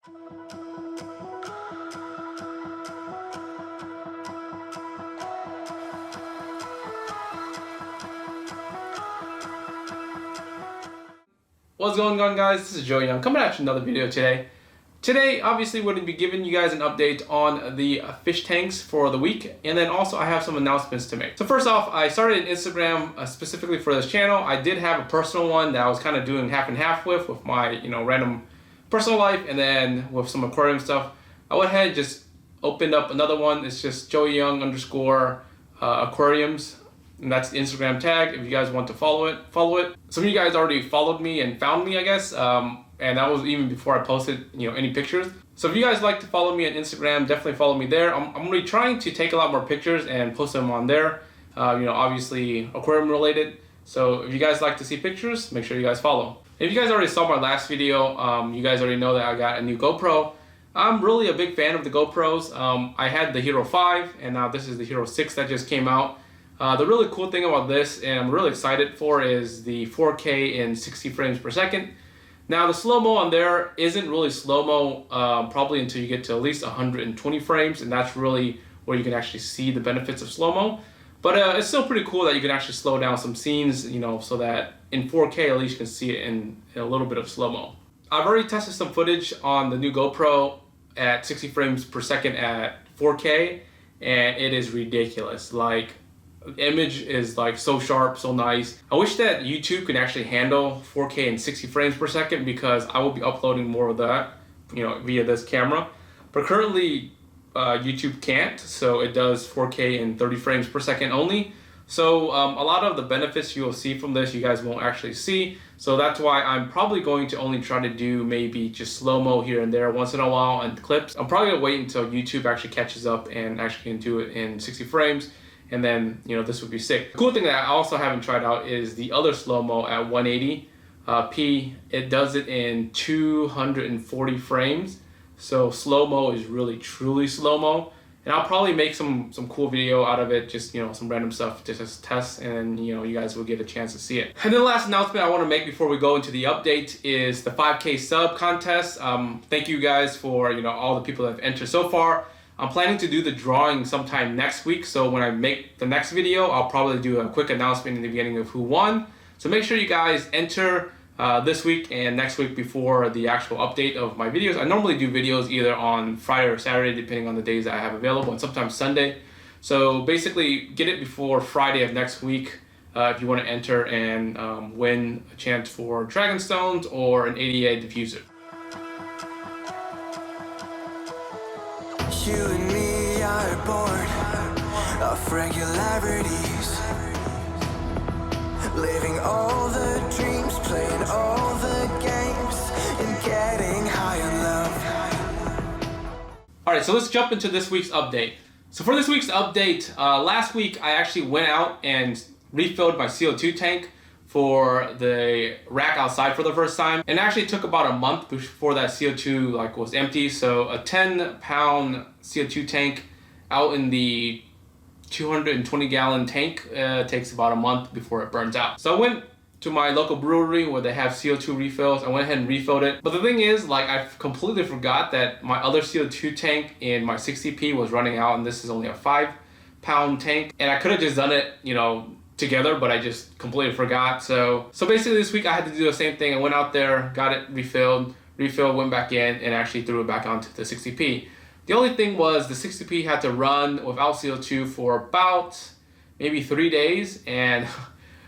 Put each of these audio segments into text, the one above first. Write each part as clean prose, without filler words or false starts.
What's going on, guys? This is Joe Young coming at you another video today. Today, obviously, we're going to be giving you guys an update on the fish tanks for the week, and then also I have some announcements to make. So first off, I started an Instagram specifically for this channel. I did have a personal one that I was kind of doing half and half with my random personal life, and then with some aquarium stuff. I went ahead and just opened up another one. It's just Joey Young _ aquariums. And that's the Instagram tag. If you guys want to follow it, follow it. Some of you guys already followed me and found me, I guess. And that was even before I posted, any pictures. So if you guys like to follow me on Instagram, definitely follow me there. I'm going to be trying to take a lot more pictures and post them on there. Obviously aquarium related. So if you guys like to see pictures, make sure you guys follow. If you guys already saw my last video, you guys already know that I got a new GoPro. I'm really a big fan of the GoPros. I had the Hero 5, and now this is the Hero 6 that just came out. The really cool thing about this, and I'm really excited for, is the 4K in 60 frames per second. Now the slow-mo on there isn't really slow-mo probably until you get to at least 120 frames, and that's really where you can actually see the benefits of slow-mo. But it's still pretty cool that you can actually slow down some scenes, so that in 4K at least you can see it in a little bit of slow-mo. I've already tested some footage on the new GoPro at 60 frames per second at 4K, and it is ridiculous. Like, the image is like so sharp, so nice. I wish that YouTube could actually handle 4K and 60 frames per second, because I will be uploading more of that, via this camera. But currently, YouTube can't, so it does 4K and 30 frames per second only. So a lot of the benefits you will see from this, you guys won't actually see. So that's why I'm probably going to only try to do maybe just slow-mo here and there once in a while and clips. I'm probably gonna wait until YouTube actually catches up and actually can do it in 60 frames. And then, this would be sick. The cool thing that I also haven't tried out is the other slow-mo at 180p. It does it in 240 frames. So slow-mo is really, truly slow-mo. And I'll probably make some cool video out of it, just, some random stuff to just test, and then, you guys will get a chance to see it. And then the last announcement I want to make before we go into the update is the 5K sub contest. Thank you guys for, all the people that have entered so far. I'm planning to do the drawing sometime next week, so when I make the next video, I'll probably do a quick announcement in the beginning of who won. So make sure you guys enter this week and next week before the actual update of my videos. I normally do videos either on Friday or Saturday, depending on the days that I have available, and sometimes Sunday. So basically, get it before Friday of next week if you want to enter and win a chance for Dragonstones or an ADA diffuser. You and me are bored of regularities, living all the dreams, playing all the games, and getting high on love. Alright, so let's jump into this week's update. So for this week's update, last week I actually went out and refilled my CO2 tank for the rack outside for the first time, and it actually took about a month before that CO2 was empty. So a 10-pound CO2 tank out in the 220-gallon tank takes about a month before it burns out. So I went to my local brewery where they have CO2 refills. I went ahead and refilled it. But the thing is, I completely forgot that my other CO2 tank in my 60p was running out, and this is only a 5-pound tank. And I could have just done it, together, but I just completely forgot. So basically this week I had to do the same thing. I went out there, got it refilled, went back in, and actually threw it back onto the 60p. The only thing was the 60p had to run without CO2 for about maybe 3 days, and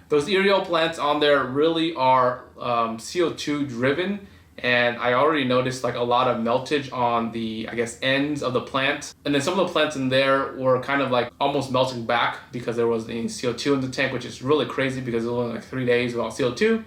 those aerial plants on there really are CO2 driven, and I already noticed a lot of meltage on the, ends of the plant. And then some of the plants in there were kind of almost melting back because there wasn't any CO2 in the tank, which is really crazy because it was only 3 days without CO2.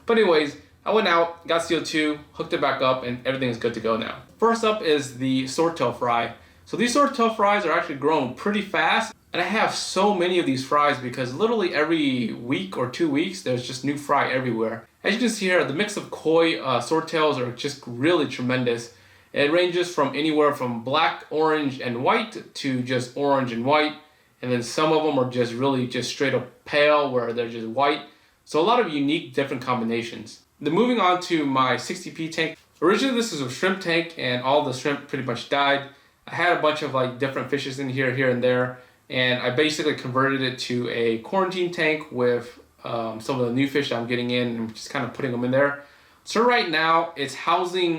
But anyways, I went out, got CO2, hooked it back up, and everything is good to go now. First up is the swordtail fry. So these swordtail fries are actually growing pretty fast, and I have so many of these fries because literally every week or 2 weeks, there's just new fry everywhere. As you can see here, the mix of koi swordtails are just really tremendous. It ranges from anywhere from black, orange, and white to just orange and white. And then some of them are just really just straight up pale where they're just white. So a lot of unique different combinations. Then moving on to my 60p tank. Originally this is a shrimp tank and all the shrimp pretty much died. I had a bunch of like different fishes in here and there, and I basically converted it to a quarantine tank with some of the new fish that I'm getting in and just kind of putting them in there. So right now it's housing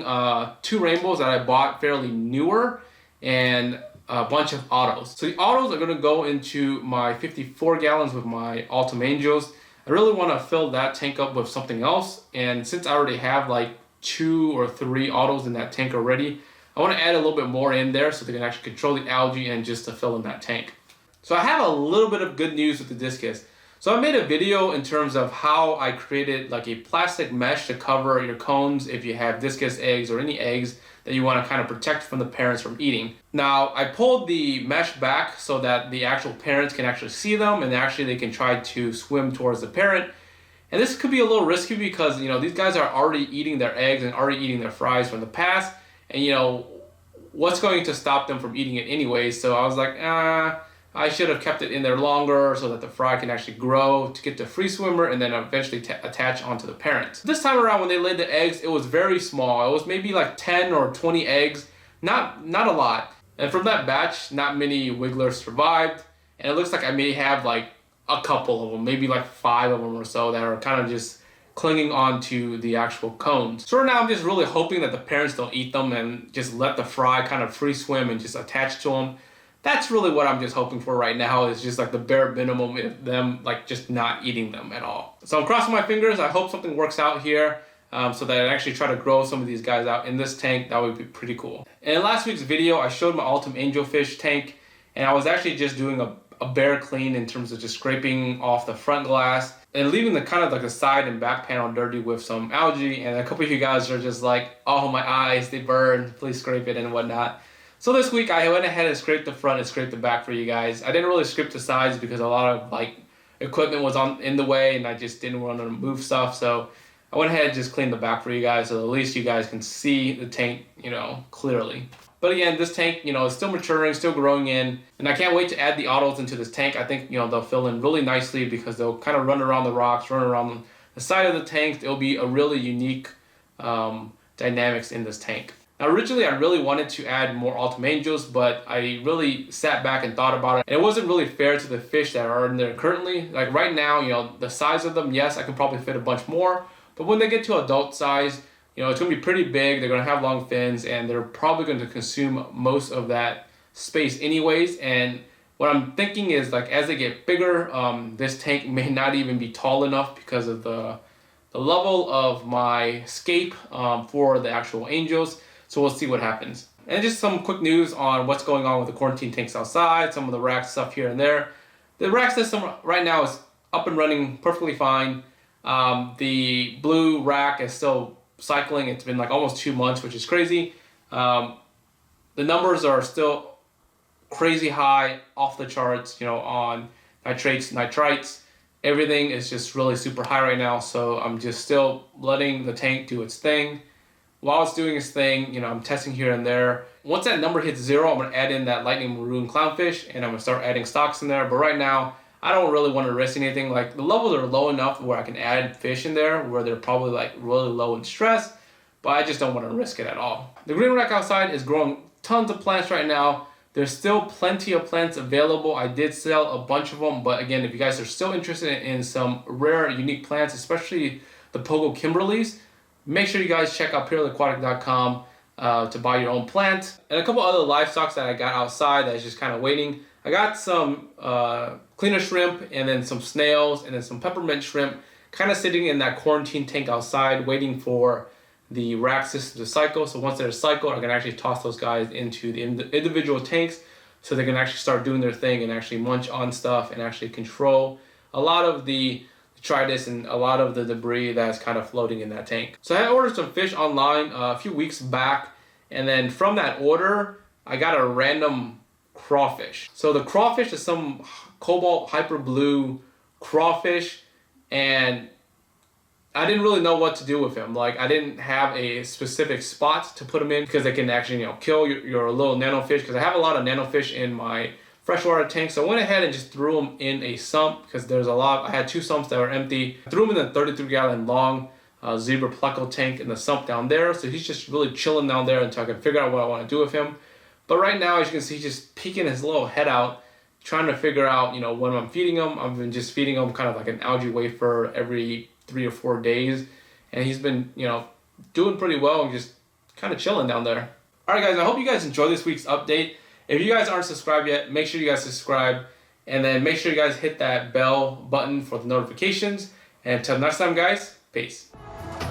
2 rainbows that I bought fairly newer and a bunch of autos. So the autos are going to go into my 54 gallons with my Ultim Angels. I really want to fill that tank up with something else, and since I already have like 2 or 3 autos in that tank already, I want to add a little bit more in there so they can actually control the algae and just to fill in that tank. So I have a little bit of good news with the discus. So I made a video in terms of how I created like a plastic mesh to cover your cones if you have discus eggs or any eggs that you want to kind of protect from the parents from eating. Now I pulled the mesh back so that the actual parents can actually see them, and actually they can try to swim towards the parent. And this could be a little risky because, you know, these guys are already eating their eggs and already eating their fries from the past. And, you know, what's going to stop them from eating it anyway? So I was like, I should have kept it in there longer so that the fry can actually grow to get the free swimmer and then eventually attach onto the parents. This time around when they laid the eggs, it was very small. It was maybe like 10 or 20 eggs, not a lot. And from that batch, not many wigglers survived. And it looks like I may have like a couple of them, maybe like 5 of them or so that are kind of just clinging onto the actual cones. So right now I'm just really hoping that the parents don't eat them and just let the fry kind of free swim and just attach to them. That's really what I'm just hoping for right now, is just like the bare minimum of them like just not eating them at all. So I'm crossing my fingers. I hope something works out here so that I actually try to grow some of these guys out in this tank. That would be pretty cool. And in last week's video, I showed my Ultim Angelfish tank, and I was actually just doing a bare clean in terms of just scraping off the front glass and leaving the kind of like the side and back panel dirty with some algae. And a couple of you guys are just like, oh, my eyes, they burn, please scrape it and whatnot. So this week I went ahead and scraped the front and scraped the back for you guys. I didn't really scrape the sides because a lot of like equipment was in the way and I just didn't want to move stuff. So I went ahead and just cleaned the back for you guys so at least you guys can see the tank, you know, clearly. But again, this tank, you know, is still maturing, still growing in, and I can't wait to add the autos into this tank. I think, you know, they'll fill in really nicely because they'll kind of run around the rocks, run around the side of the tank. There'll be a really unique dynamics in this tank. Now, originally, I really wanted to add more Ultim Angels, but I really sat back and thought about it, and it wasn't really fair to the fish that are in there currently. Like right now, you know, the size of them, yes, I can probably fit a bunch more, but when they get to adult size, you know, it's going to be pretty big, they're going to have long fins, and they're probably going to consume most of that space anyways. And what I'm thinking is, like, as they get bigger, this tank may not even be tall enough because of the level of my scape for the actual angels. So we'll see what happens. And just some quick news on what's going on with the quarantine tanks outside, some of the rack stuff here and there. The rack system right now is up and running perfectly fine. The blue rack is still cycling. It's been like almost 2 months, which is crazy. The numbers are still crazy high, off the charts, you know, on nitrates, nitrites. Everything is just really super high right now. So I'm just still letting the tank do its thing. While it's doing its thing, you know, I'm testing here and there. Once that number hits 0, I'm going to add in that lightning maroon clownfish, and I'm going to start adding stocks in there. But right now, I don't really want to risk anything. Like, the levels are low enough where I can add fish in there where they're probably like really low in stress, but I just don't want to risk it at all. The green rack outside is growing tons of plants right now. There's still plenty of plants available. I did sell a bunch of them, but again, if you guys are still interested in some rare, unique plants, especially the Pogo Kimberleys, make sure you guys check out pureaquatic.com to buy your own plant. And a couple other livestock that I got outside that's just kind of waiting. I got some cleaner shrimp and then some snails and then some peppermint shrimp kind of sitting in that quarantine tank outside waiting for the rack system to cycle. So once they're cycled, I can actually toss those guys into the individual tanks so they can actually start doing their thing and actually munch on stuff and actually control a lot of the detritus and a lot of the debris that's kind of floating in that tank. So I ordered some fish online a few weeks back, and then from that order, I got a random crawfish. So the crawfish is some cobalt hyper blue crawfish, and I didn't really know what to do with him. Like, I didn't have a specific spot to put him in because they can actually, you know, kill your little nanofish, because I have a lot of nanofish in my freshwater tank. So I went ahead and just threw them in a sump because there's a lot. I had 2 sumps that were empty. I threw them in a 33-gallon long zebra pleco tank in the sump down there. So he's just really chilling down there until I can figure out what I want to do with him. But right now, as you can see, he's just peeking his little head out, trying to figure out, you know, when I'm feeding him. I've been just feeding him kind of like an algae wafer every 3 or 4 days. And he's been, you know, doing pretty well and just kind of chilling down there. All right, guys, I hope you guys enjoyed this week's update. If you guys aren't subscribed yet, make sure you guys subscribe. And then make sure you guys hit that bell button for the notifications. And until next time, guys, peace.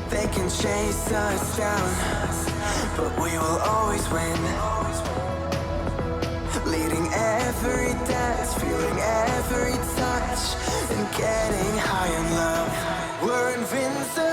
They can chase us down, but we will always win. Leading every dance, feeling every touch, and getting high in love. We're invincible.